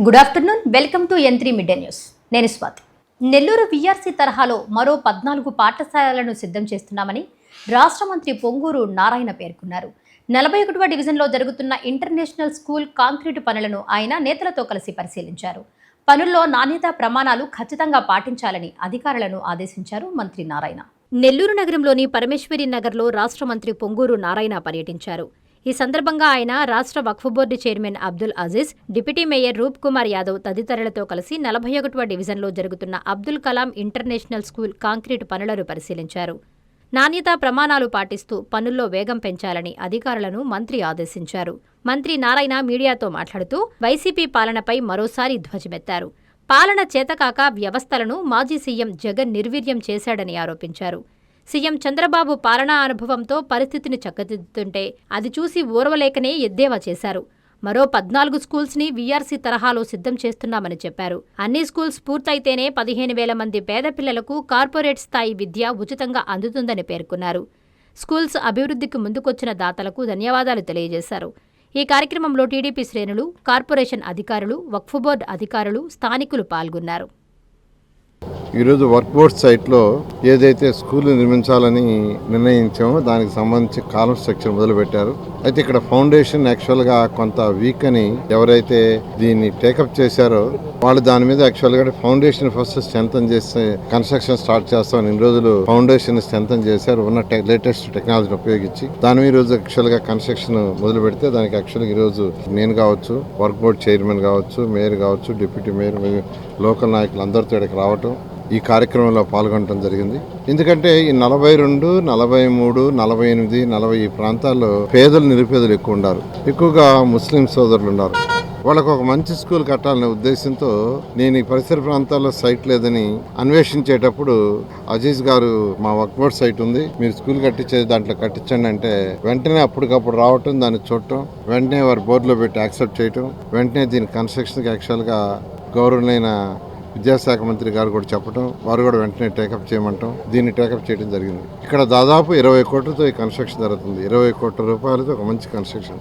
Good afternoon, welcome to N3 mid day news. నేను Swathi. Nellore VRC తరహాలో మరో 14 పాఠశాలలను సిద్ధం చేస్తున్నామని రాష్ట్ర మంత్రి పొంగూరు నారాయణ పేర్కొన్నారు. 41వ డివిజన్లో జరుగుతున్న ఇంటర్నేషనల్ స్కూల్ కాంక్రీటు పనులను ఆయన నేతలతో కలిసి పరిశీలించారు. పనుల్లో నాణ్యతా ప్రమాణాలు ఖచ్చితంగా పాటించాలని అధికారులను ఆదేశించారు మంత్రి నారాయణ. నెల్లూరు నగరంలోని పరమేశ్వరి నగర్లో రాష్ట్ర మంత్రి పొంగూరు నారాయణ పర్యటించారు. ఈ సందర్భంగా ఆయన రాష్ట్ర వక్ఫ్ board chairman Abdul Aziz, deputy mayor Roop Kumar Yadav తదితరులతో కలిసి 41వ డివిజన్లో జరుగుతున్న Abdul Kalam international school concrete పనులను పరిశీలించారు. నాణ్యతా ప్రమాణాలు పాటిస్తూ పనుల్లో వేగం పెంచాలని అధికారులను మంత్రి ఆదేశించారు. మంత్రి నారాయణ మీడియాతో మాట్లాడుతూ వైసీపీ పాలనపై మరోసారి ధ్వజమెత్తారు. పాలన చేతకాక వ్యవస్థలను మాజీ సీఎం జగన్ నిర్వీర్యం చేశాడని ఆరోపించారు. సీఎం చంద్రబాబు పాలనా అనుభవంతో పరిస్థితిని చక్కదిద్దుతుంటే అది చూసి ఓర్వలేకనే ఎద్దేవా చేశారు. మరో 14 స్కూల్స్ని వీఆర్సీ తరహాలో సిద్ధం చేస్తున్నామని చెప్పారు. అన్ని స్కూల్స్ పూర్తయితేనే 15,000 మంది పేద పిల్లలకు కార్పొరేట్ స్థాయి విద్య ఉచితంగా అందుతుందని పేర్కొన్నారు. స్కూల్స్ అభివృద్ధికి ముందుకొచ్చిన దాతలకు ధన్యవాదాలు తెలియజేశారు. ఈ కార్యక్రమంలో టీడీపీ శ్రేణులు, కార్పొరేషన్ అధికారులు, వక్ఫ్ బోర్డు అధికారులు, స్థానికులు పాల్గొన్నారు. ఈరోజు వర్క్ బోర్డ్ సైట్లో ఏదైతే స్కూల్ నిర్మించాలని నిర్ణయించామో దానికి సంబంధించి కాలం స్ట్రక్చర్ మొదలుపెట్టారు. అయితే ఇక్కడ ఫౌండేషన్ యాక్చువల్గా కొంత వీక్ అని ఎవరైతే దీన్ని టేకప్ చేశారో వాళ్ళు దాని మీద యాక్చువల్గా ఫౌండేషన్ ఫస్ట్ స్ట్రెంథన్ చేసి కన్స్ట్రక్షన్ స్టార్ట్ చేస్తామని ఇన్ని రోజులు ఫౌండేషన్ స్ట్రెంథన్ చేశారు ఉన్న లేటెస్ట్ టెక్నాలజీని ఉపయోగించి. దాని మీద ఈరోజు యాక్చువల్గా కన్స్ట్రక్షన్ మొదలు పెడితే దానికి యాక్చువల్గా ఈరోజు నేను కావచ్చు, వర్క్ బోర్డ్ చైర్మన్ కావచ్చు, మేయర్ కావచ్చు, డిప్యూటీ మేయర్, లోకల్ నాయకులు అందరితో ఇక్కడికి రావటం, ఈ కార్యక్రమంలో పాల్గొనడం జరిగింది. ఎందుకంటే ఈ 42, 43, 48, 40 ఈ ప్రాంతాల్లో పేదలు, నిరుపేదలు ఎక్కువ ఉన్నారు. ఎక్కువగా ముస్లిం సోదరులు ఉన్నారు. వాళ్ళకు ఒక మంచి స్కూల్ కట్టాలనే ఉద్దేశంతో నేను ఈ పరిసర ప్రాంతాల్లో సైట్ లేదని అన్వేషించేటప్పుడు అజీజ్ గారు మా వర్క్ బోర్డ్ సైట్ ఉంది, మీరు స్కూల్ కట్టించేది దాంట్లో కట్టించండి అంటే వెంటనే అప్పటికప్పుడు రావటం, దాన్ని చూడటం, వెంటనే వారి బోర్డులో పెట్టి యాక్సెప్ట్ చేయటం, వెంటనే దీని కన్స్ట్రక్షన్కి యాక్చువల్గా గౌరవనీయ విద్యాశాఖ మంత్రి గారు కూడా చెప్పడం, వారు కూడా వెంటనే టేకప్ చేయమంటాం, దీన్ని టేకప్ చేయడం జరిగింది. ఇక్కడ దాదాపు 20 కోట్లతో ఈ కన్స్ట్రక్షన్ జరుగుతుంది. 20 కోట్ల రూపాయలతో ఒక మంచి కన్స్ట్రక్షన్.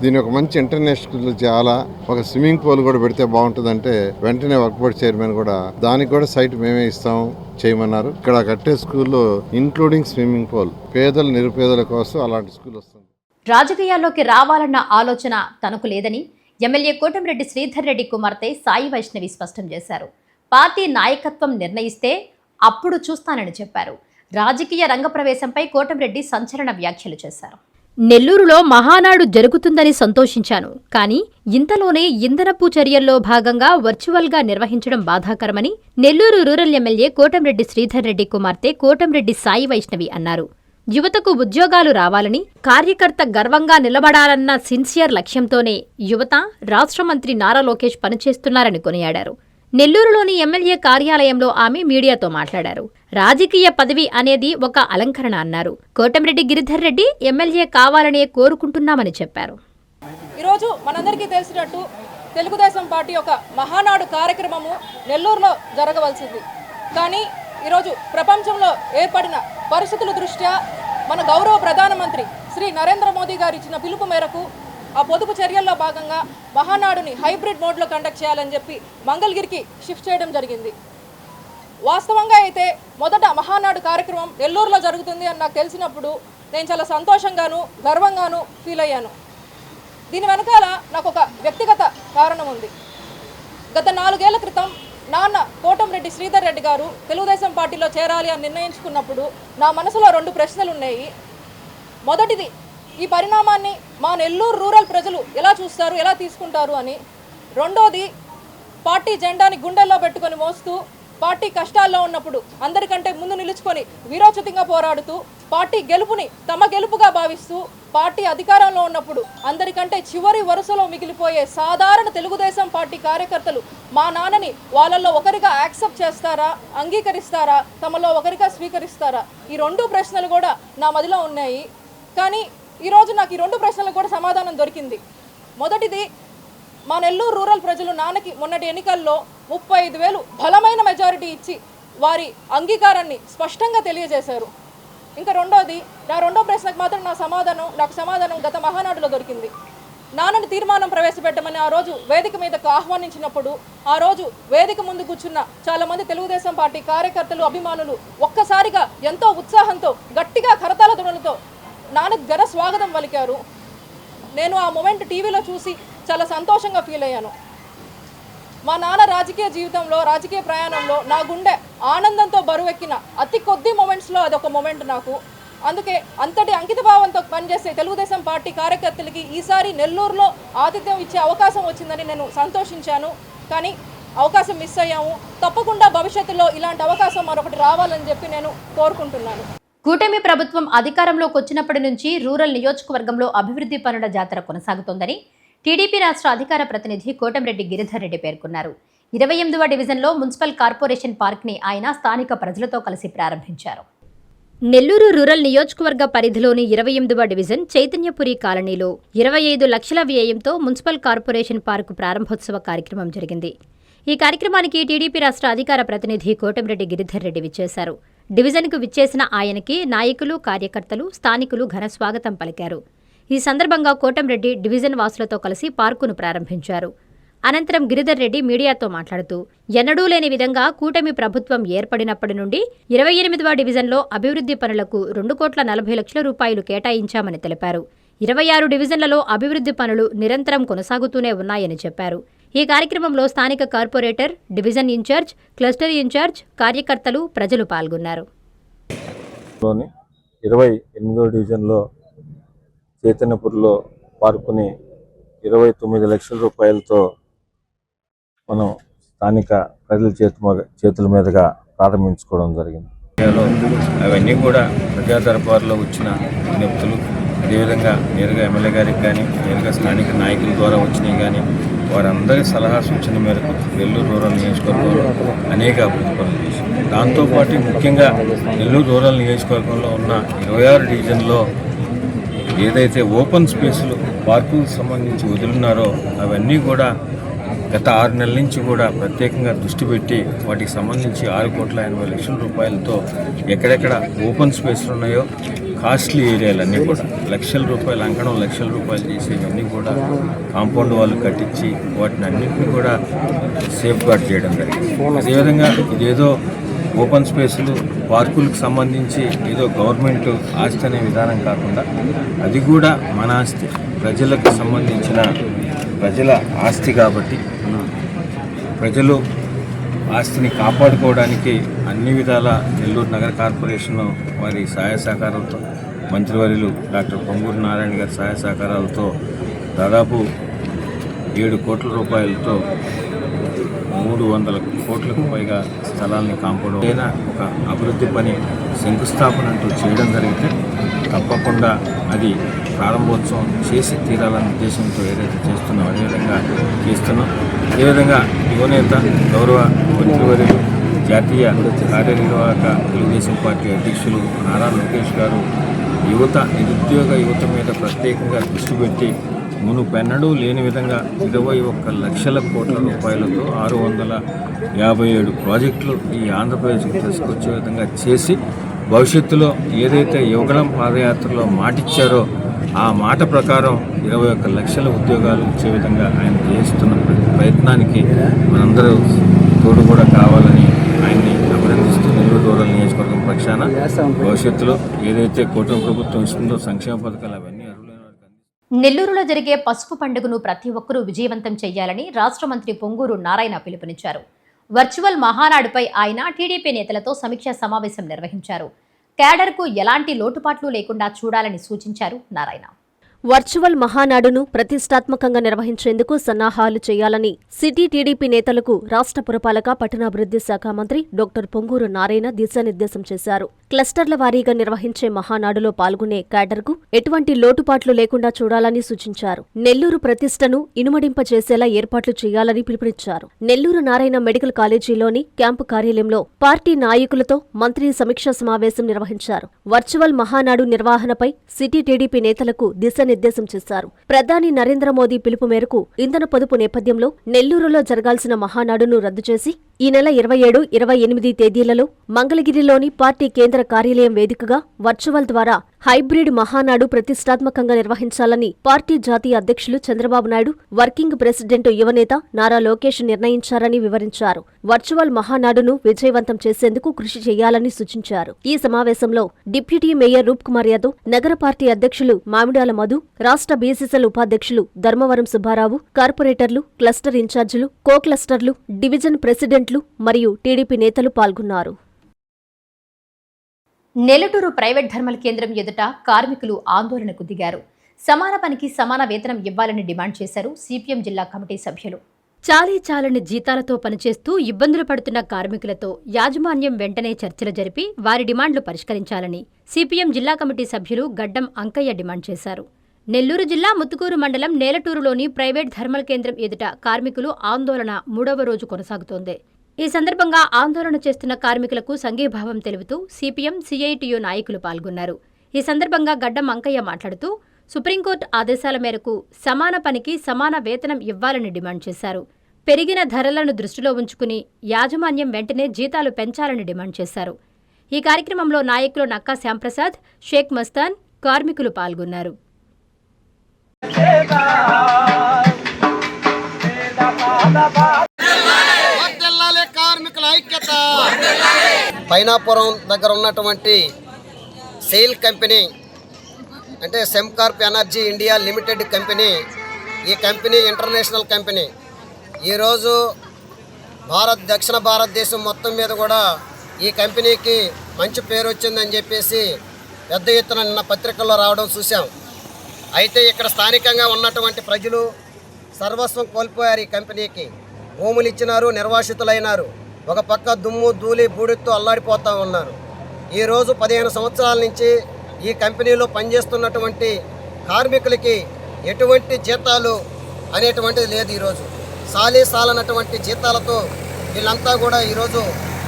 దీన్ని ఒక మంచి ఇంటర్నేషనల్ చేయాలా, ఒక స్విమ్మింగ్ పూల్ కూడా పెడితే బాగుంటుందంటే వెంటనే వర్క్ బోర్డ్ చైర్మన్ కూడా దానికి కూడా సైట్ మేమే ఇస్తాం చేయమన్నారు. ఇక్కడ కట్టే స్కూల్లో ఇంక్లూడింగ్ స్విమ్మింగ్ పూల్ పేదలు, నిరుపేదల కోసం అలాంటి స్కూల్ వస్తుంది. రాజకీయాల్లోకి రావాలన్న ఆలోచన తనకు లేదని ఎమ్మెల్యే కోటమిరెడ్డి శ్రీధర్ రెడ్డి కుమార్తె సాయి వైష్ణవి స్పష్టం చేశారు. పార్టీ నాయకత్వం నిర్ణయిస్తే అప్పుడు చూస్తానని చెప్పారు. రాజకీయ రంగప్రవేశంపై కోటమిరెడ్డి సంచలన వ్యాఖ్యలు చేశారు. నెల్లూరులో మహానాడు జరుగుతుందని సంతోషించాను, కానీ ఇంతలోనే ఇంధనపు చర్యల్లో భాగంగా వర్చువల్గా నిర్వహించడం బాధాకరమని నెల్లూరు రూరల్ ఎమ్మెల్యే కోటమిరెడ్డి శ్రీధర్ రెడ్డి కుమార్తె కోటమిరెడ్డి సాయి వైష్ణవి అన్నారు. యువతకు ఉద్యోగాలు రావాలని, కార్యకర్త గర్వంగా నిలబడాలన్న సిన్సియర్ లక్ష్యంతోనే యువత, రాష్ట్ర మంత్రి నారా లోకేష్ పనిచేస్తున్నారని కొనియాడారు. నెల్లూరులోని ఎమ్మెల్యే కార్యాలయంలో ఆమె మీడియాతో మాట్లాడారు. రాజకీయ పదవి అనేది ఒక అలంకరణ అన్నారు. కోటమిరెడ్డి గిరిధర్ రెడ్డి ఎమ్మెల్యే కావాలనే కోరుకుంటున్నామని చెప్పారు. ఈరోజు మనందరికీ తెలిసినట్టు తెలుగుదేశం పార్టీ ఒక మహానాడు కార్యక్రమము నెల్లూరులో జరగవలసింది. కానీ ఈరోజు ప్రపంచంలో ఏర్పడిన పరిస్థితుల దృష్ట్యా మన గౌరవ ప్రధానమంత్రి శ్రీ నరేంద్ర మోదీ గారు ఇచ్చిన పిలుపు మేరకు ఆ పొదుపు చర్యల్లో భాగంగా మహానాడుని హైబ్రిడ్ మోడ్లో కండక్ట్ చేయాలని చెప్పి మంగళగిరికి షిఫ్ట్ చేయడం జరిగింది. వాస్తవంగా అయితే మొదట మహానాడు కార్యక్రమం నెల్లూరులో జరుగుతుంది అని నాకు తెలిసినప్పుడు నేను చాలా సంతోషంగాను, గర్వంగాను ఫీల్ అయ్యాను. దీని వెనకాల నాకు ఒక వ్యక్తిగత కారణం ఉంది. గత 4 ఏళ్ల క్రితం నాన్న కోటమిరెడ్డి శ్రీధర్ రెడ్డి గారు తెలుగుదేశం పార్టీలో చేరాలి అని నిర్ణయించుకున్నప్పుడు నా మనసులో 2 ప్రశ్నలు ఉన్నాయి. మొదటిది, ఈ పరిణామాన్ని మా నెల్లూరు రూరల్ ప్రజలు ఎలా చూస్తారు, ఎలా తీసుకుంటారు అని. రెండోది, పార్టీ జెండాని గుండెల్లో పెట్టుకొని మోస్తూ పార్టీ కష్టాల్లో ఉన్నప్పుడు అందరికంటే ముందు నిలుచుకొని వీరోచితంగా పోరాడుతూ పార్టీ గెలుపుని తమ గెలుపుగా భావిస్తూ పార్టీ అధికారంలో ఉన్నప్పుడు అందరికంటే చివరి వరుసలో మిగిలిపోయే సాధారణ తెలుగుదేశం పార్టీ కార్యకర్తలు మా నాన్నని వాళ్ళల్లో ఒకరిగా యాక్సెప్ట్ చేస్తారా, అంగీకరిస్తారా, తమలో ఒకరిగా స్వీకరిస్తారా? ఈ 2 ప్రశ్నలు కూడా నా మదిలో ఉన్నాయి. కానీ ఈరోజు నాకు ఈ 2 ప్రశ్నలకు కూడా సమాధానం దొరికింది. మొదటిది, మా నెల్లూరు రూరల్ ప్రజలు నాన్నకి మొన్నటి ఎన్నికల్లో 35,000 బలమైన మెజారిటీ ఇచ్చి వారి అంగీకారాన్ని స్పష్టంగా తెలియజేశారు. ఇంకా రెండోది, నా 2వ ప్రశ్నకు మాత్రం నాకు సమాధానం గత మహానాడులో దొరికింది. నాన్నని తీర్మానం ప్రవేశపెట్టమని ఆ రోజు వేదిక మీదకు ఆహ్వానించినప్పుడు ఆ రోజు వేదిక ముందు కూర్చున్న చాలామంది తెలుగుదేశం పార్టీ కార్యకర్తలు అభిమానులు ఒక్కసారిగా ఎంతో ఉత్సాహంతో గట్టిగా కరతాళ ధ్వనులతో నాన్నకు ఘన స్వాగతం పలికారు. నేను ఆ మొమెంట్ టీవీలో చూసి చాలా సంతోషంగా ఫీల్ అయ్యాను. మా నాన్న రాజకీయ జీవితంలో రాజకీయ ప్రయాణంలో నా గుండె ఆనందంతో బరువెక్కిన అతి కొద్ది మొమెంట్స్లో అదొక మొమెంట్ నాకు. అందుకే అంతటి అంకితభావంతో పనిచేసే తెలుగుదేశం పార్టీ కార్యకర్తలకి ఈసారి నెల్లూరులో ఆతిథ్యం ఇచ్చే అవకాశం వచ్చిందని నేను సంతోషించాను. కానీ అవకాశం మిస్ అయ్యాము. తప్పకుండా భవిష్యత్తులో ఇలాంటి అవకాశం మరొకటి రావాలని చెప్పి నేను కోరుకుంటున్నాను. కూటమి ప్రభుత్వం అధికారంలోకి వచ్చినప్పటి నుంచి రూరల్ నియోజకవర్గంలో అభివృద్ధి పనుల జాతర కొనసాగుతోందని టీడీపీ రాష్ట్ర అధికార ప్రతినిధి కోటంరెడ్డి గిరిధర్ రెడ్డి పేర్కొన్నారు. 28వ డివిజన్లో మున్సిపల్ కార్పొరేషన్ పార్క్ని ఆయన స్థానిక ప్రజలతో కలిసి ప్రారంభించారు. నెల్లూరు రూరల్ నియోజకవర్గ పరిధిలోని 28వ డివిజన్ చైతన్యపురి కాలనీలో 25 లక్షల వ్యయంతో మున్సిపల్ కార్పొరేషన్ పార్కు ప్రారంభోత్సవ కార్యక్రమం జరిగింది. ఈ కార్యక్రమానికి టీడీపీ రాష్ట్ర అధికార ప్రతినిధి కోటంరెడ్డి గిరిధర్ రెడ్డి విచ్చేశారు. డివిజన్కు విచ్చేసిన ఆయనకి నాయకులు, కార్యకర్తలు, స్థానికులు ఘన స్వాగతం పలికారు. ఈ సందర్భంగా కోటంరెడ్డి డివిజన్ వాసులతో కలిసి పార్కును ప్రారంభించారు. అనంతరం గిరిధర్ రెడ్డి మీడియాతో మాట్లాడుతూ ఎన్నడూ లేని విధంగా కూటమి ప్రభుత్వం ఏర్పడినప్పటి నుండి 28వ డివిజన్లో అభివృద్ధి పనులకు 2,40,00,000 రూపాయలు కేటాయించామని తెలిపారు. 26 డివిజన్లలో అభివృద్ధి పనులు నిరంతరం కొనసాగుతూనే ఉన్నాయని చెప్పారు. ఈ కార్యక్రమంలో స్థానిక corporator, division incharge, cluster incharge, కార్యకర్తలు, ప్రజలు పాల్గొన్నారు. 28వ డివిజన్లో చైతన్యపూర్లో పార్కుని 29 లక్షల రూపాయలతో మనం స్థానిక ప్రజల చేతుల మీదుగా ప్రారంభించుకోవడం జరిగింది. అవన్నీ కూడా ప్రజా దర్బార్లో వచ్చిన విజ్ఞప్తులు, అదేవిధంగా నేరుగా ఎమ్మెల్యే గారికి కానీ నేరుగా స్థానిక నాయకుల ద్వారా వచ్చినాయి కానీ వారందరి సలహా సూచన మేరకు నెల్లూరు రూరల్ నియోజకవర్గంలో అనేక అభివృద్ధి పనులు చేశారు. దాంతోపాటు ముఖ్యంగా నెల్లూరు రూరల్ నియోజకవర్గంలో ఉన్న 26 డివిజన్లో ఏదైతే ఓపెన్ స్పేసులు పార్కులకు సంబంధించి వదులున్నారో అవన్నీ కూడా గత 6 నెలల నుంచి కూడా ప్రత్యేకంగా దృష్టి పెట్టి వాటికి సంబంధించి 6,80,00,000 రూపాయలతో ఎక్కడెక్కడ ఓపెన్ స్పేస్లు ఉన్నాయో కాస్ట్లీ ఏరియాలన్నీ కూడా లక్షల రూపాయలు అంకణం లక్షల రూపాయలు చేసేవన్నీ కూడా కాంపౌండ్ వాళ్ళు కట్టించి వాటిని అన్నింటినీ కూడా సేఫ్ గార్డ్ చేయడం జరిగింది. అదేవిధంగా ఇదేదో ఓపెన్ స్పేసులు పార్కులకు సంబంధించి ఏదో గవర్నమెంట్ ఆస్తి అనే విధానం కాకుండా అది కూడా మన ఆస్తి, ప్రజలకు సంబంధించిన ప్రజల ఆస్తి కాబట్టి ప్రజలు ఆస్తిని కాపాడుకోవడానికి అన్ని విధాల నెల్లూరు నగర కార్పొరేషన్ వారి సహాయ సహకారాలతో, మంత్రివర్యులు డాక్టర్ పొంగూరు నారాయణ గారి సహాయ సహకారాలతో దాదాపు 7 కోట్ల రూపాయలతో 300 కోట్లకు పైగా స్థలాన్ని కాంపౌండ్ అయినా ఒక అభివృద్ధి పని శంకుస్థాపన అంటూ చేయడం జరిగితే తప్పకుండా అది ప్రారంభోత్సవం చేసి తీరాలన్న ఉద్దేశంతో ఏదైతే చేస్తున్నాం అదేవిధంగా చేస్తున్నాం. అదేవిధంగా యువనేత గౌరవ మంత్రివర్యులు జాతీయ కార్యనిర్వాహక తెలుగుదేశం పార్టీ అధ్యక్షులు నారా లోకేష్ గారు నిరుద్యోగ యువత మీద ప్రత్యేకంగా దృష్టి పెట్టి మునుపెన్నడూ లేని విధంగా 21 లక్షల కోట్ల రూపాయలతో 657 ప్రాజెక్టులు ఈ ఆంధ్రప్రదేశ్కి తీసుకొచ్చే విధంగా చేసి భవిష్యత్తులో ఏదైతే యువగళం పాదయాత్రలో మాటిచ్చారో ఆ మాట ప్రకారం 21 లక్షల ఉద్యోగాలు ఇచ్చే విధంగా ఆయన చేస్తున్న ప్రయత్నానికి మనందరూ తోడు కూడా కావాలని ఆయన్ని అభినందిస్తూ నెల్లూరు రూరల్ నియోజకవర్గం పక్షాన భవిష్యత్తులో ఏదైతే కూటమి ప్రభుత్వం ఇస్తుందో సంక్షేమ పథకాలు అవన్నీ నెల్లూరులో జరిగే పసుపు పండుగను ప్రతి ఒక్కరూ విజయవంతం చేయాలని రాష్ట్ర మంత్రి పొంగూరు నారాయణ పిలుపునిచ్చారు. వర్చువల్ మహానాడుపై ఆయన టీడీపీ నేతలతో సమీక్షా సమావేశం నిర్వహించారు. క్యాడర్కు ఎలాంటి లోటుపాట్లు లేకుండా చూడాలని సూచించారు నారాయణ. వర్చువల్ మహానాడును ప్రతిష్టాత్మకంగా నిర్వహించేందుకు సన్నాహాలు చేయాలని సిటీ టీడీపీ నేతలకు రాష్ట్ర పురపాలక పట్టణాభివృద్ధి శాఖ మంత్రి డాక్టర్ పొంగూరు నారాయణ దిశానిర్దేశం చేశారు. క్లస్టర్ల వారీగా నిర్వహించే మహానాడులో పాల్గొనే క్యాడర్కు ఎటువంటి లోటుపాట్లు లేకుండా చూడాలని సూచించారు. నెల్లూరు ప్రతిష్టను ఇనుమడింపజేసేలా ఏర్పాట్లు చేయాలని పిలుపునిచ్చారు. నెల్లూరు నారాయణ మెడికల్ కాలేజీలోని క్యాంపు కార్యాలయంలో పార్టీ నాయకులతో మంత్రి సమీక్షా సమావేశం నిర్వహించారు. వర్చువల్ మహానాడు నిర్వహణపై సిటీ టీడీపీ నేతలకు దిశానిర్దేశం చేశారు. ప్రధాని నరేంద్ర మోదీ పిలుపు మేరకు ఇంధన పొదుపు నేపథ్యంలో నెల్లూరులో జరగాల్సిన మహానాడును రద్దు చేసి ఈ నెల 27, 28 తేదీలలో మంగళగిరిలోని పార్టీ కేంద్ర కార్యాలయం వేదికగా వర్చువల్ ద్వారా హైబ్రిడ్ మహానాడు ప్రతిష్టాత్మకంగా నిర్వహించాలని పార్టీ జాతీయ అధ్యక్షులు చంద్రబాబు నాయుడు, వర్కింగ్ ప్రెసిడెంట్ యువనేత నారా లోకేష్ నిర్ణయించారని వివరించారు. వర్చువల్ మహానాడును విజయవంతం చేసేందుకు కృషి చేయాలని సూచించారు. ఈ సమావేశంలో డిప్యూటీ మేయర్ రూప్ కుమార్ యాదవ్, నగర పార్టీ అధ్యక్షులు మామిడాల మధు, రాష్ట్ర బీసీసీఎల్ ఉపాధ్యక్షులు ధర్మవరం సుబ్బారావు, కార్పొరేటర్లు, క్లస్టర్ ఇన్ఛార్జీలు, కో క్లస్టర్లు, డివిజన్ ప్రెసిడెంట్లు మరియు టీడీపీ నేతలు పాల్గొన్నారు. నెల్లటూరు ప్రైవేట్ ధర్మల కేంద్రం ఎదుట కార్మికులు ఆందోళనకు దిగారు. సమాన పనికి సమాన వేతనం ఇవ్వాలని డిమాండ్ చేశారు సిపిఎం జిల్లా కమిటీ సభ్యులు. చాలని జీతాలతో పనిచేస్తూ ఇబ్బందులు పడుతున్న కార్మికులతో యాజమాన్యం వెంటనే చర్చలు జరిపి వారి డిమాండ్లు పరిష్కరించాలని సిపిఎం జిల్లా కమిటీ సభ్యులు గడ్డం అంకయ్య డిమాండ్ చేశారు. నెల్లూరు జిల్లా ముత్తుకూరు మండలం నేలటూరులోని ప్రైవేట్ ధర్మల కేంద్రం ఎదుట కార్మికులు ఆందోళన 3వ రోజు కొనసాగుతోంది. ఈ సందర్భంగా ఆందోళన చేస్తున్న కార్మికులకు సంఘీభావం తెలుపుతూ సిపిఎం, సిఐటియు నాయకులు పాల్గొన్నారు. ఈ సందర్భంగా గడ్డం అంకయ్య మాట్లాడుతూ సుప్రీంకోర్టు ఆదేశాల మేరకు సమాన పనికి సమాన వేతనం ఇవ్వాలని డిమాండ్ చేశారు. పెరిగిన ధరలను దృష్టిలో ఉంచుకుని యాజమాన్యం వెంటనే జీతాలు పెంచాలని డిమాండ్ చేశారు. ఈ కార్యక్రమంలో నాయకులు నక్కా శ్యాంప్రసాద్, షేక్ మస్తాన్, కార్మికులు పాల్గొన్నారు. పైనాపురం దగ్గర ఉన్నటువంటి సెయిల్ కంపెనీ అంటే Sembcorp energy India limited company, ఈ కంపెనీ ఇంటర్నేషనల్ కంపెనీ. ఈరోజు దక్షిణ భారతదేశం మొత్తం మీద కూడా ఈ కంపెనీకి మంచి పేరు వచ్చిందని చెప్పేసి పెద్ద ఎత్తున నిన్న పత్రికల్లో రావడం చూసాం. అయితే ఇక్కడ స్థానికంగా ఉన్నటువంటి ప్రజలు సర్వస్వం కోల్పోయారు. ఈ కంపెనీకి భూములు ఇచ్చినారు, నిర్వాసితులైనారు. ఒక పక్క దుమ్ము ధూళి బూడితో అల్లాడిపోతూ ఉన్నారు. ఈరోజు 15 సంవత్సరాల నుంచి ఈ కంపెనీలో పనిచేస్తున్నటువంటి కార్మికులకి ఎటువంటి జీతాలు అనేటువంటిది లేదు. ఈరోజు సాలనటువంటి జీతాలతో వీళ్ళంతా కూడా ఈరోజు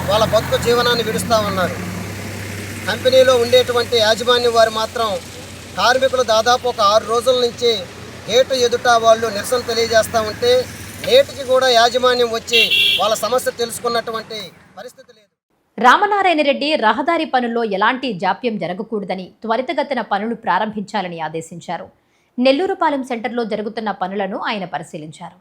వాళ్ళ బతుకు జీవనాన్ని విడుస్తూ ఉన్నారు. కంపెనీలో ఉండేటువంటి యాజమాన్యం వారు మాత్రం కార్మికులు దాదాపు ఒక 6 రోజుల నుంచి గేటు ఎదుట వాళ్ళు నిరసన తెలియజేస్తూ ఉంటే నేటికి కూడా యాజమాన్యం వచ్చి వాళ్ళ సమస్య తెలుసుకున్నటువంటి పరిస్థితి లేదు. రామనారాయణ రెడ్డి రహదారి పనుల్లో ఎలాంటి జాప్యం జరగకూడదని త్వరితగతిన పనులు ప్రారంభించాలని ఆదేశించారు. నెల్లూరుపాలెం సెంటర్లో జరుగుతున్న పనులను ఆయన పరిశీలించారు.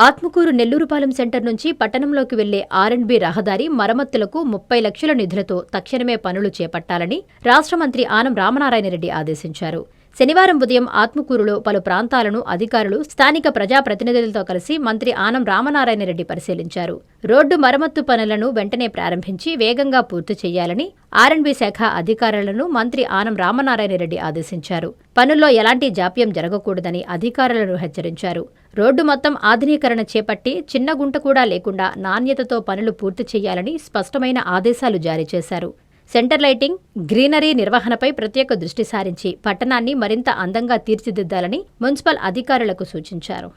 ఆత్మకూరు నెల్లూరుపాలెం సెంటర్ నుంచి పట్టణంలోకి వెళ్లే R&B రహదారి మరమ్మతులకు 30 లక్షల నిధులతో తక్షణమే పనులు చేపట్టాలని రాష్ట్ర మంత్రి ఆనం రామనారాయణ రెడ్డి ఆదేశించారు. శనివారం ఉదయం ఆత్మకూరులో పలు ప్రాంతాలను అధికారులు, స్థానిక ప్రజాప్రతినిధులతో కలిసి మంత్రి ఆనం రామనారాయణ రెడ్డి పరిశీలించారు. రోడ్డు మరమ్మత్తు పనులను వెంటనే ప్రారంభించి వేగంగా పూర్తి చేయాలని R&B శాఖ అధికారులను మంత్రి ఆనం రామనారాయణ రెడ్డి ఆదేశించారు. పనుల్లో ఎలాంటి జాప్యం జరగకూడదని అధికారులను హెచ్చరించారు. రోడ్డు మొత్తం ఆధునీకరణ చేపట్టి చిన్న గుంట కూడా లేకుండా నాణ్యతతో పనులు పూర్తి చేయాలని స్పష్టమైన ఆదేశాలు జారీ చేశారు. సెంటర్ లైటింగ్, గ్రీనరీ నిర్వహణపై ప్రత్యేక దృష్టి సారించి పట్టణాన్ని మరింత అందంగా తీర్చిదిద్దాలని మున్సిపల్ అధికారులకు సూచించారు.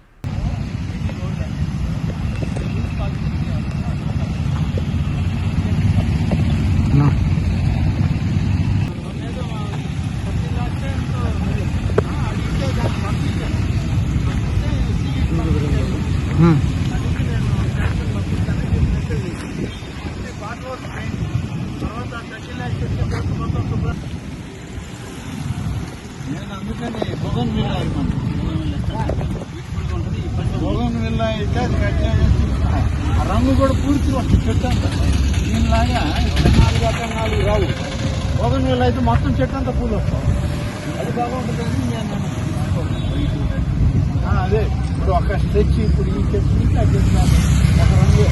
నేను అందుకని బొగన్ విల్ల అయితే ఆ రంగు కూడా పూర్తి వస్తుంది చెట్టు అంతా. దీనిలాగా 4 రావు. బొగన్ విల్ల అయితే మొత్తం చెట్టు అంతా పూలు వస్తాం. అది బాగుంటుందని నేను అదే ఇప్పుడు ఒక స్ట్రెచ్ ఇప్పుడు ఈ చెట్టు నుంచి ఆ చెట్టు ఒక రంగు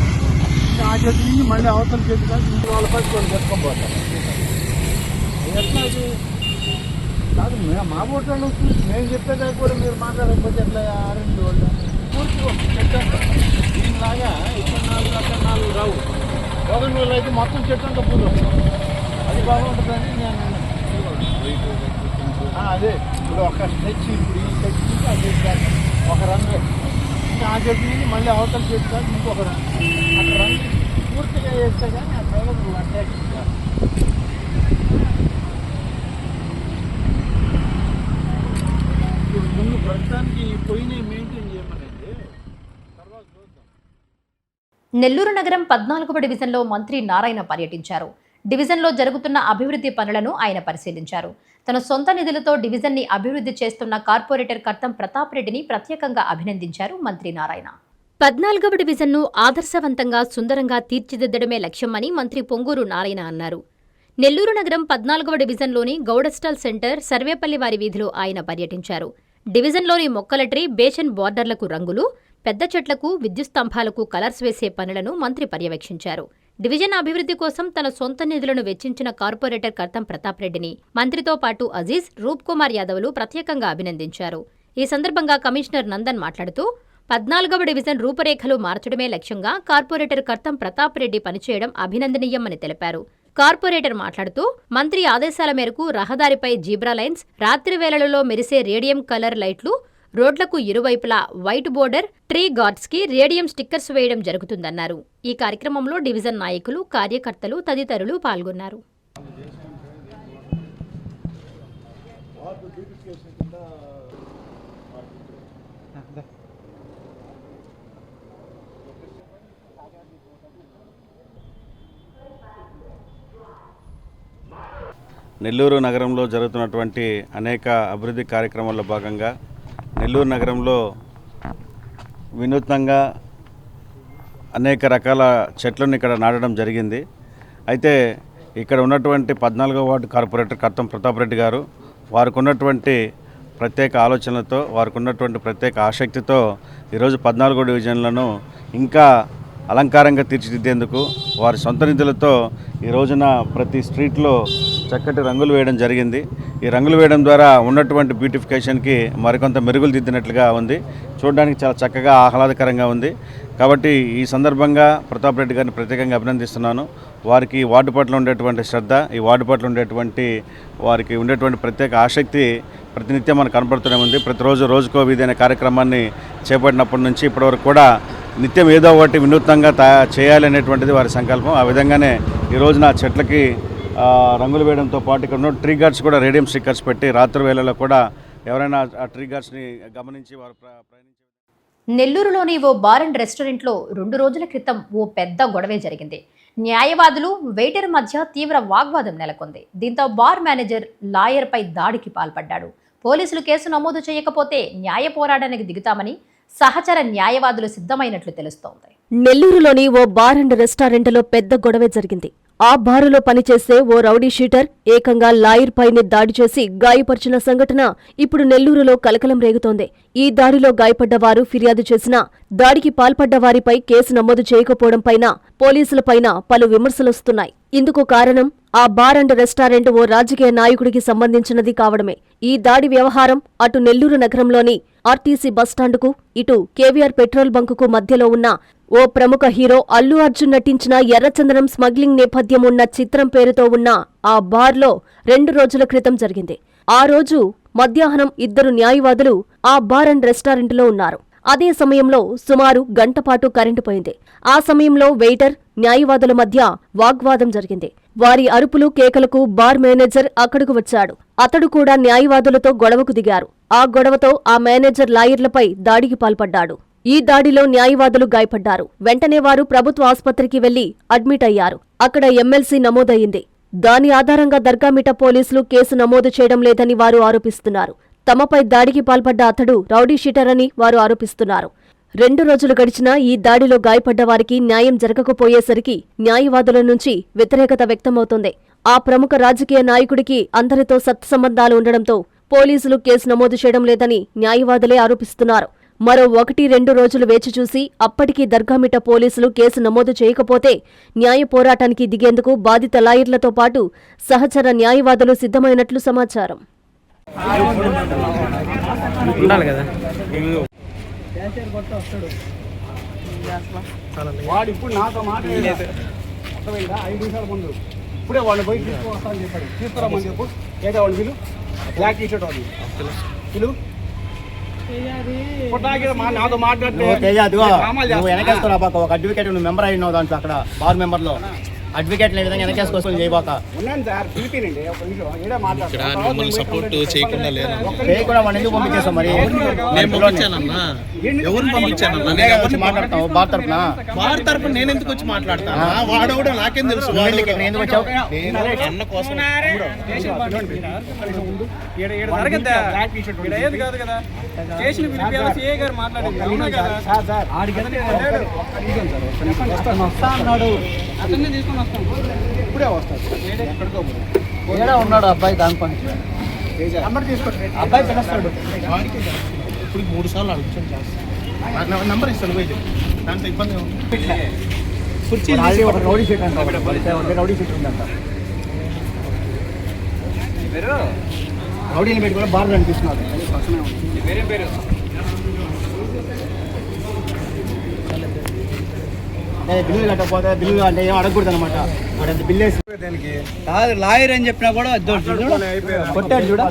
ఆ చెట్టు నుంచి మళ్ళీ అవతల చెట్టు కాదు ఇంటి వాళ్ళ పట్టి వాళ్ళు పెట్టుకోబోతారు. ఎట్లా అది కాదు మా ఓట్లలో మేము చెప్పేదా కూడా మీరు మాట్లాడకపోతే ఎట్లా R&B వాళ్ళు పూర్తిగా చెట్టు అంతా దీనిలాగా ఇక్కడ 4 రావు. బొగన్ విల్ల అయితే మొత్తం చెట్టు అంతా పూలు వస్తాం. అది బాగుంటుందని నేను అదే ఇప్పుడు ఒక స్ట్రెచ్ ఇప్పుడు ఈ చెట్టు నుంచి ఆ చెట్టు కాదు ఒక రంగు ఇంకా ఆ చెట్టు నుంచి మళ్ళీ అవతల చెట్టు కాదు ఇంకొక రంగు అక్కడ రంగు పూర్తిగా వేస్తే కానీ ఆ ప్రయోజనం అట్రాక్షన్ కాదు. ఇప్పుడు ముందు ప్రస్తుతానికి పోయిన నెల్లూరు నగరం 14వ డివిజన్లో మంత్రి నారాయణ పర్యటించారు. డివిజన్లో జరుగుతున్న అభివృద్ధి పనులను ఆయన పరిశీలించారు. తన సొంత నిధులతో డివిజన్ని అభివృద్ధి చేస్తున్న కార్పొరేటర్ కర్తం ప్రతాప్ రెడ్డిని ప్రత్యేకంగా అభినందించారు మంత్రి నారాయణ. 14వ డివిజన్ను ఆదర్శవంతంగా సుందరంగా తీర్చిదిద్దడమే లక్ష్యమని మంత్రి పొంగూరు నారాయణ అన్నారు. నెల్లూరు నగరం 14వ డివిజన్లోని గౌడస్టాల్ సెంటర్, సర్వేపల్లి వారి వీధిలో ఆయన పర్యటించారు. డివిజన్లోని మొక్కల ట్రీ, బేషన్ బోర్డర్లకు రంగులు, పెద్ద చెట్లకు, విద్యుత్ స్తంభాలకు కలర్స్ వేసే పనులను మంత్రి పర్యవేక్షించారు. డివిజన్ అభివృద్ధి కోసం తన సొంత నిధులను వెచ్చించిన కార్పొరేటర్ కర్తం ప్రతాప్ రెడ్డిని మంత్రితో పాటు అజీజ్, రూప్ కుమార్ యాదవ్లు ప్రత్యేకంగా అభినందించారు. ఈ సందర్భంగా కమిషనర్ నందన్ మాట్లాడుతూ 14వ డివిజన్ రూపురేఖలు మార్చడమే లక్ష్యంగా కార్పొరేటర్ కర్తం ప్రతాప్ రెడ్డి పనిచేయడం అభినందనీయమని తెలిపారు. కార్పొరేటర్ మాట్లాడుతూ మంత్రి ఆదేశాల మేరకు రహదారిపై జీబ్రా లైన్స్, రాత్రి వేళలలో మెరిసే రేడియం కలర్ లైట్లు, రోడ్లకు ఇరువైపులా వైట్ బోర్డర్, ట్రీ గార్డ్స్ కి రేడియం స్టిక్కర్స్ వేయడం జరుగుతుందన్నారు. ఈ కార్యక్రమంలో డివిజన్ నాయకులు, కార్యకర్తలు తదితరులు పాల్గొన్నారు. నెల్లూరు నగరంలో జరుగుతున్నటువంటి అనేక అభివృద్ధి కార్యక్రమాల్లో భాగంగా నెల్లూరు నగరంలో వినూత్నంగా అనేక రకాల చెట్లను ఇక్కడ నాటడం జరిగింది. అయితే ఇక్కడ ఉన్నటువంటి 14వ వార్డు కార్పొరేటర్ కర్తం ప్రతాప్ రెడ్డి గారు వారికి ఉన్నటువంటి ప్రత్యేక ఆలోచనలతో, వారికి ఉన్నటువంటి ప్రత్యేక ఆసక్తితో ఈరోజు 14వ డివిజన్లను ఇంకా అలంకారంగా తీర్చిదిద్దేందుకు వారి సొంత నిధులతో ఈ రోజున ప్రతి స్ట్రీట్లో చక్కటి రంగులు వేయడం జరిగింది. ఈ రంగులు వేయడం ద్వారా ఉన్నటువంటి బ్యూటిఫికేషన్కి మరికొంత మెరుగులు దిద్దినట్లుగా ఉంది. చూడడానికి చాలా చక్కగా ఆహ్లాదకరంగా ఉంది. కాబట్టి ఈ సందర్భంగా ప్రతాప్ రెడ్డి గారిని ప్రత్యేకంగా అభినందిస్తున్నాను. వారికి ఈ వార్డు పట్ల ఉండేటువంటి శ్రద్ధ, ఈ వార్డు పట్ల ఉండేటువంటి వారికి ఉండేటువంటి ప్రత్యేక ఆసక్తి ప్రతినిత్యం మనకు కనపడుతూనే ఉంది. ప్రతిరోజు రోజుకో వీధి అనే కార్యక్రమాన్ని చేపట్టినప్పటి నుంచి ఇప్పటివరకు కూడా నిత్యం ఏదో ఒకటి వినూత్నంగా చేయాలి అనేటువంటిది వారి సంకల్పం. ఆ విధంగానే ఈ రోజున చెట్లకి రంగులు వేయడంతో పాటు ఇక్కడ ఉన్న ట్రీ గార్డ్స్ కూడా రేడియం స్టిక్కర్స్ పెట్టి రాత్రి వేళల్లో కూడా ఎవరైనా ఆ ట్రీ గార్డ్స్ని గమనించి వారు ప్రయాణించే. నెల్లూరులోని ఓ బార్ అండ్ రెస్టారెంట్లో 2 రోజుల క్రితం ఓ పెద్ద గొడవే జరిగింది. న్యాయవాదులు, వెయిటర్ మధ్య తీవ్ర వాగ్వాదం నెలకొంది. దీంతో బార్ మేనేజర్ లాయర్పై దాడికి పాల్పడ్డాడు. పోలీసులు కేసు నమోదు చేయకపోతే న్యాయ పోరాటానికి దిగుతామని సహచర న్యాయవాదులు సిద్ధమైనట్లు తెలుస్తోంది. నెల్లూరులోని ఓ బార్ అండ్ రెస్టారెంట్లో పెద్ద గొడవే జరిగింది. ఆ బారులో పనిచేసే ఓ రౌడీ షీటర్ ఏకంగా లాయర్ పైనే దాడి చేసి గాయపరిచిన సంఘటన ఇప్పుడు నెల్లూరులో కలకలం రేగుతోంది. ఈ దాడిలో గాయపడ్డవారు ఫిర్యాదు చేసినా దాడికి పాల్పడ్డ వారిపై కేసు నమోదు చేయకపోవడంపైన పోలీసులపైన పలు విమర్శలొస్తున్నాయి. ఇందుకు కారణం ఆ బార్ అండ్ రెస్టారెంట్ ఓ రాజకీయ నాయకుడికి సంబంధించినది కావడమే. ఈ దాడి వ్యవహారం అటు నెల్లూరు నగరంలోని ఆర్టీసీ బస్టాండుకు, ఇటు కేవీఆర్ పెట్రోల్ బంకుకు మధ్యలో ఉన్న ఓ ప్రముఖ హీరో అల్లు అర్జున్ నటించిన ఎర్రచందనం స్మగ్లింగ్ నేపథ్యం ఉన్న చిత్రం పేరుతో ఉన్న ఆ బార్లో 2 రోజుల క్రితం జరిగింది. ఆ రోజు మధ్యాహ్నం 2 న్యాయవాదులు ఆ బార్ అండ్ రెస్టారెంట్లో ఉన్నారు. అదే సమయంలో సుమారు గంటపాటు కరెంటు పోయింది. ఆ సమయంలో వెయిటర్, న్యాయవాదుల మధ్య వాగ్వాదం జరిగింది. వారి అరుపులు, కేకలకు బార్ మేనేజర్ అక్కడకు వచ్చాడు. అతడు కూడా న్యాయవాదులతో గొడవకు దిగారు. ఆ గొడవతో ఆ మేనేజర్ లాయర్లపై దాడికి పాల్పడ్డాడు. ఈ దాడిలో న్యాయవాదులు గాయపడ్డారు. వెంటనే వారు ప్రభుత్వ ఆసుపత్రికి వెళ్లి అడ్మిట్ అయ్యారు. అక్కడ ఎమ్మెల్సీ నమోదయ్యింది. దాని ఆధారంగా దర్గామిట పోలీసులు కేసు నమోదు చేయడం లేదని వారు ఆరోపిస్తున్నారు. తమపై దాడికి పాల్పడ్డ అతడు రౌడీ షీటర్ అని వారు ఆరోపిస్తున్నారు. 2 రోజులు గడిచినా ఈ దాడిలో గాయపడ్డ వారికి న్యాయం జరగకపోయేసరికి న్యాయవాదుల నుంచి వ్యతిరేకత వ్యక్తమవుతోంది. ఆ ప్రముఖ రాజకీయ నాయకుడికి అందరితో సత్సంబంధాలు ఉండడంతో పోలీసులు కేసు నమోదు చేయడం లేదని న్యాయవాదులే ఆరోపిస్తున్నారు. మరో 1-2 రోజులు వేచి చూసి అప్పటికీ దర్గామిట పోలీసులు కేసు నమోదు చేయకపోతే న్యాయ పోరాటానికి దిగేందుకు బాధిత లాయర్లతో పాటు సహచర న్యాయవాదులు సిద్ధమైనట్లు సమాచారం. వాడు ఇప్పుడు నాతో మాట్లాడలేదు. 5 నిమిషాల ముందు ఇప్పుడే వాళ్ళు పోయి తీసుకువస్తానని చెప్పాడు. తీసుకురామని చెప్పు. ఏదో వాళ్ళు వీళ్ళు బ్లాక్ టీ షర్ట్ వాళ్ళు వీళ్ళు నాతో మాట్లాడితే వెనకేస్తున్నా ఒక అడ్వకేట్ మెంబర్ అయినావు దాంట్లో అక్కడ బార్ మెంబర్లో అడ్వకేట్లు ఏ విధంగా వెనకేసుకొస్తుంది చేయబోక ఉన్నాను సార్ పిలిపినండి ఒక నిమిషం ఈడే సపోర్ట్ చేయకుండా లేరు చేయకుండా మనం ఎందుకు పంపించేస్తాం మరి నేను పంపించానన్నా ఎవరిని పంపించానన్నా నేనే వచ్చి మాట్లాడతావు బాధ తరపున వారి తరపున నేను ఎందుకు వచ్చి మాట్లాడతాను వాడవడం నాకేం తెలుసు నేను ఎందుకు వచ్చావు నేను అన్న కోసం కాదు కదా స్టేషన్ పిలిపి సిఏ గారు మాట్లాడేది అవునా కదా అన్నాడు అతన్ని తీసుకొని వస్తాం ఇప్పుడే వస్తాడు ఎక్కడికో ఏడా ఉన్నాడు అబ్బాయి దాని పని నెంబర్ తీసుకోండి అబ్బాయి పిలుస్తాడు ఇప్పుడు 3 సార్లు అడుగుతాను చేస్తాను నంబర్ ఇస్తాను పోయి దాంట్లో ఇబ్బంది కుర్చీ ఒక రౌడీ షీట్ అంట రౌడీ షీట్ ఉందంట రౌడీని పెట్టుకుని బాగా అనిపిస్తున్నారు వేరే పేరు బిల్లు కట్టకపోతే బిల్లు అంటే ఏం అడగకూడదు అనమాట వాడు బిల్లు వేసి కాదు లాయర్ అని చెప్పినా కూడా కొట్టాడు చూడ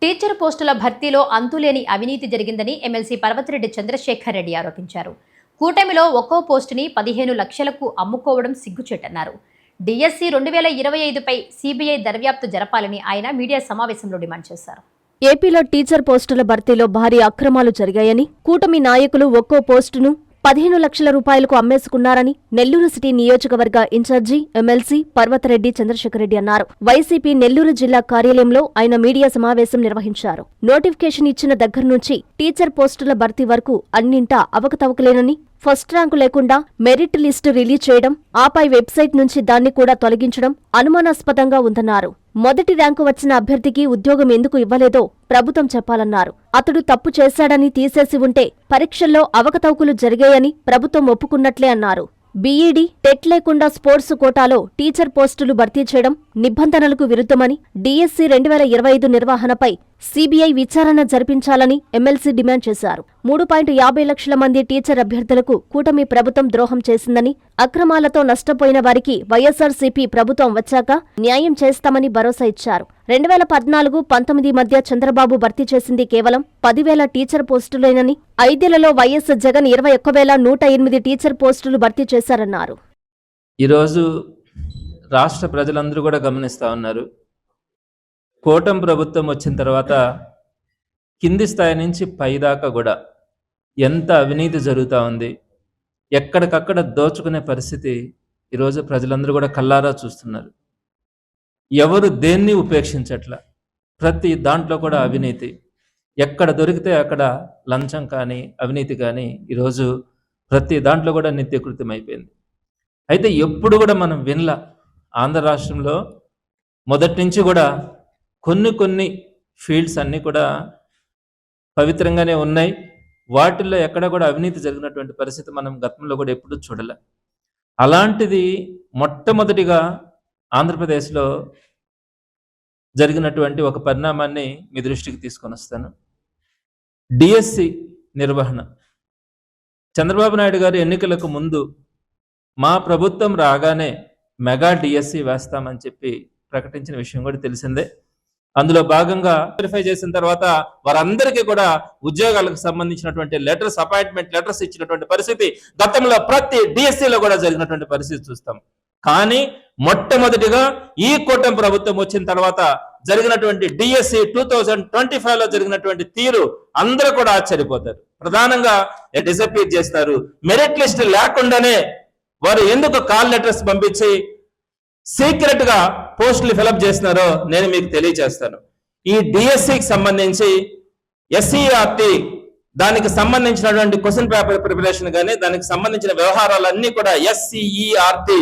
టీచర్ పోస్టుల భర్తీలో అంతులేని అవినీతి జరిగిందని ఎమ్మెల్సీ పర్వతిరెడ్డి చంద్రశేఖర్ రెడ్డి ఆరోపించారు. కూటమిలో ఒక్కో పోస్టుని 15 లక్షలకు అమ్ముకోవడం సిగ్గుచేటన్నారు. డిఎస్సి 2025పై సిబిఐ దర్యాప్తు జరపాలని ఆయన మీడియా సమావేశంలో డిమాండ్ చేశారు. ఏపీలో టీచర్ పోస్టుల భర్తీలో భారీ అక్రమాలు జరిగాయని, కూటమి నాయకులు ఒక్కో పోస్టును 15 లక్షల రూపాయలకు అమ్మేసుకున్నారని నెల్లూరు సిటీ నియోజకవర్గ ఇన్ఛార్జి ఎమ్మెల్సీ పర్వతిరెడ్డి చంద్రశేఖర్ రెడ్డి అన్నారు. వైసీపీ నెల్లూరు జిల్లా కార్యాలయంలో ఆయన మీడియా సమావేశం నిర్వహించారు. నోటిఫికేషన్ ఇచ్చిన దగ్గర నుంచి టీచర్ పోస్టుల భర్తీ వరకు అన్నింటా అవకతవకలేనని, ఫస్ట్ ర్యాంకు లేకుండా మెరిట్ లిస్టు రిలీజ్ చేయడం, ఆపై వెబ్సైట్ నుంచి దాన్ని కూడా తొలగించడం అనుమానాస్పదంగా ఉందన్నారు. మొదటి ర్యాంకు వచ్చిన అభ్యర్థికి ఉద్యోగం ఎందుకు ఇవ్వలేదో ప్రభుత్వం చెప్పాలన్నారు. అతడు తప్పు చేశాడని తీసేసి ఉంటే పరీక్షల్లో అవకతవకలు జరిగాయని ప్రభుత్వం ఒప్పుకున్నట్లే అన్నారు. బీఈడీ, టెట్ లేకుండా స్పోర్ట్స్ కోటాలో టీచర్ పోస్టులు భర్తీ చేయడం నిబంధనలకు విరుద్ధమని, డిఎస్సి 2025 నిర్వహణపై సిబిఐ విచారణ జరిపించాలని ఎమ్మెల్సీ డిమాండ్ చేశారు. 3.50 లక్షల మంది టీచర్ అభ్యర్థులకు కూటమి ప్రభుత్వం ద్రోహం చేసిందని, అక్రమాలతో నష్టపోయిన వారికి వైఎస్సార్సీపీ ప్రభుత్వం వచ్చాక న్యాయం చేస్తామని భరోసా ఇచ్చారు. 2014-19 మధ్య చంద్రబాబు భర్తీ చేసింది కేవలం 10,000 టీచర్ పోస్టులేనని, 5ఏళ్లలో వైఎస్ జగన్ 21,108 టీచర్ పోస్టులు భర్తీ చేశారన్నారు. ఈరోజు రాష్ట్ర ప్రజలందరూ కూడా గమనిస్తూ ఉన్నారు. కూటమి ప్రభుత్వం వచ్చిన తర్వాత కింది స్థాయి నుంచి పైదాకా కూడా ఎంత అవినీతి జరుగుతూ ఉంది, ఎక్కడికక్కడ దోచుకునే పరిస్థితి ఈరోజు ప్రజలందరూ కూడా కల్లారా చూస్తున్నారు. ఎవరు దేన్ని ఉపేక్షించట్లా, ప్రతి దాంట్లో కూడా అవినీతి. ఎక్కడ దొరికితే అక్కడ లంచం కానీ అవినీతి కానీ ఈరోజు ప్రతి దాంట్లో కూడా నిత్యకృత్యం అయిపోయింది. అయితే ఎప్పుడు కూడా మనం వినలా, ఆంధ్ర రాష్ట్రంలో మొదటి నుంచి కూడా కొన్ని ఫీల్డ్స్ అన్నీ కూడా పవిత్రంగానే ఉన్నాయి. వాటిల్లో ఎక్కడ కూడా అవినీతి జరిగినటువంటి పరిస్థితి మనం గతంలో కూడా ఎప్పుడూ చూడలే. అలాంటిది మొట్టమొదటిగా ఆంధ్రప్రదేశ్లో జరిగినటువంటి ఒక పరిణామాన్ని మీ దృష్టికి తీసుకొని వస్తాను. డిఎస్సి నిర్వహణ. చంద్రబాబు నాయుడు గారు ఎన్నికలకు ముందు మా ప్రభుత్వం రాగానే మెగా డిఎస్సి వేస్తామని చెప్పి ప్రకటించిన విషయం కూడా తెలిసిందే. అందులో భాగంగా వెరిఫై చేసిన తర్వాత వారందరికీ కూడా ఉద్యోగాలకు సంబంధించినటువంటి లెటర్స్, అపాయింట్మెంట్ లెటర్స్ ఇచ్చినటువంటి పరిస్థితి గతంలో ప్రతి డిఎస్సిలో కూడా జరిగినటువంటి పరిస్థితి చూస్తాం. కానీ మొట్టమొదటిగా ఈ కూటమి ప్రభుత్వం వచ్చిన తర్వాత జరిగినటువంటి డిఎస్సి 2025లో జరిగినటువంటి తీరు అందరూ కూడా ఆశ్చర్యపోతారు. ప్రధానంగా డిసప్పియర్ చేస్తారు. మెరిట్ లిస్ట్ లేకుండానే వారు ఎందుకు కాల్ లెటర్స్ పంపించి సీక్రెట్ గా పోస్టులు ఫిలప్ చేస్తున్నారో నేను మీకు తెలియజేస్తాను. ఈ డిఎస్సికి సంబంధించి ఎస్సీఆర్టీ దానికి సంబంధించినటువంటి క్వశ్చన్ పేపర్ ప్రిపరేషన్ కానీ దానికి సంబంధించిన వ్యవహారాలన్నీ కూడా ఎస్సీఈఆర్టీ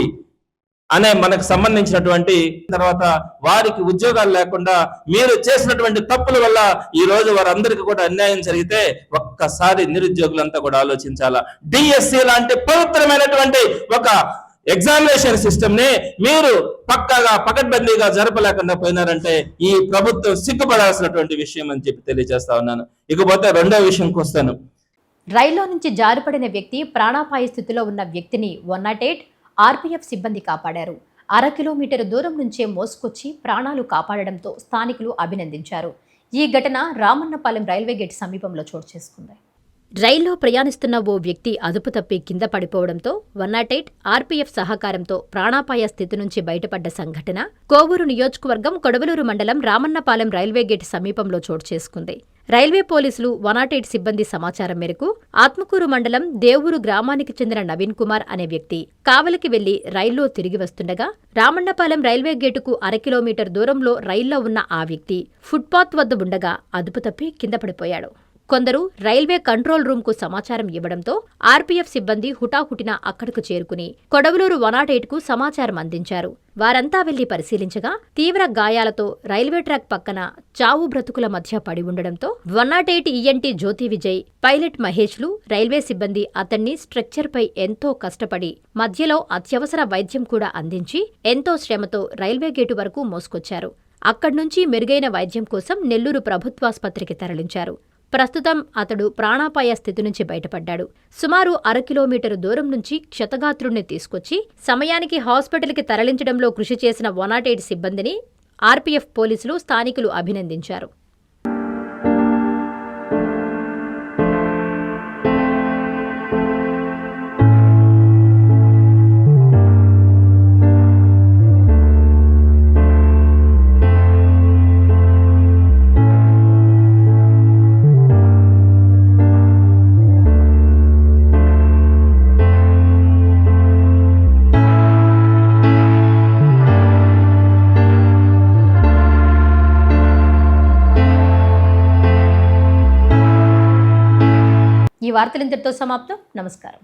అనే మనకు సంబంధించినటువంటి తర్వాత వారికి ఉద్యోగాలు లేకుండా మీరు చేసినటువంటి తప్పుల వల్ల ఈ రోజు వారందరికీ కూడా అన్యాయం జరిగితే ఒక్కసారి నిరుద్యోగులంతా కూడా ఆలోచించాలా. డిఎస్సి లాంటి పవిత్రమైనటువంటి ఒక ఎగ్జామినేషన్ సిస్టమ్ ని మీరు పక్కాగా పకడ్బందీగా జరపలేకుండా పోయినారంటే ఈ ప్రభుత్వం సిగ్గుపడాల్సినటువంటి విషయం అని చెప్పి తెలియజేస్తా ఉన్నాను. ఇకపోతే రెండో విషయంకి వస్తాను. రైల్లో నుంచి జారిపడిన వ్యక్తి ప్రాణాపాయ స్థితిలో ఉన్న వ్యక్తిని 108 ఆర్పీఎఫ్ సిబ్బంది కాపాడారు. 1/2 కిలోమీటర్ దూరం నుంచే మోసుకొచ్చి ప్రాణాలు కాపాడడంతో స్థానికులు అభినందించారు. ఈ ఘటన రామన్నపాలెం రైల్వే గేట్ సమీపంలో చోటు చేసుకుంది. రైల్లో ప్రయాణిస్తున్న ఓ వ్యక్తి అదుపు తప్పి కింద పడిపోవడంతో 108 ఆర్పీఎఫ్ సహకారంతో ప్రాణాపాయ స్థితి నుంచి బయటపడ్డ సంఘటన కోవూరు నియోజకవర్గం కొడవలూరు మండలం రామన్నపాలెం రైల్వే గేట్ సమీపంలో చోటు చేసుకుంది. రైల్వే పోలీసులు 108 సిబ్బంది సమాచారం మేరకు ఆత్మకూరు మండలం దేవురు గ్రామానికి చెందిన నవీన్ కుమార్ అనే వ్యక్తి కావలికి వెళ్లి రైల్లో తిరిగి వస్తుండగా రామన్నపాలెం రైల్వే గేటుకు 1/2 కిలోమీటర్ దూరంలో రైల్లో ఉన్న ఆ వ్యక్తి ఫుట్పాత్ వద్ద ఉండగా అదుపు తప్పి కింద పడిపోయాడు. కొందరు రైల్వే కంట్రోల్ రూమ్ కు సమాచారం ఇవ్వడంతో ఆర్పీఎఫ్ సిబ్బంది హుటాహుటిన అక్కడకు చేరుకుని కొడవలూరు 108 కు సమాచారం అందించారు. వారంతా వెళ్లి పరిశీలించగా తీవ్ర గాయాలతో రైల్వే ట్రాక్ పక్కన చావు బ్రతుకుల మధ్య పడి ఉండడంతో 108 ఈఎన్టీ జ్యోతి విజయ్, పైలట్ మహేష్లు రైల్వే సిబ్బంది అతన్ని స్ట్రక్చర్పై ఎంతో కష్టపడి మధ్యలో అత్యవసర వైద్యం కూడా అందించి ఎంతో శ్రమతో రైల్వే గేటు వరకు మోసుకొచ్చారు. అక్కడ్నుంచి మెరుగైన వైద్యం కోసం నెల్లూరు ప్రభుత్వాసుపత్రికి తరలించారు. ప్రస్తుతం అతడు ప్రాణాపాయ స్థితి నుంచి బయటపడ్డాడు. సుమారు 1/2 కిలోమీటరు దూరం నుంచి క్షతగాత్రుణ్ణి తీసుకొచ్చి సమయానికి హాస్పిటల్కి తరలించడంలో కృషి చేసిన 108 సిబ్బందిని ఆర్పీఎఫ్ పోలీసులు, స్థానికులు అభినందించారు. ఈ వార్తలు ఇంతటితో సమాప్తం. నమస్కారం.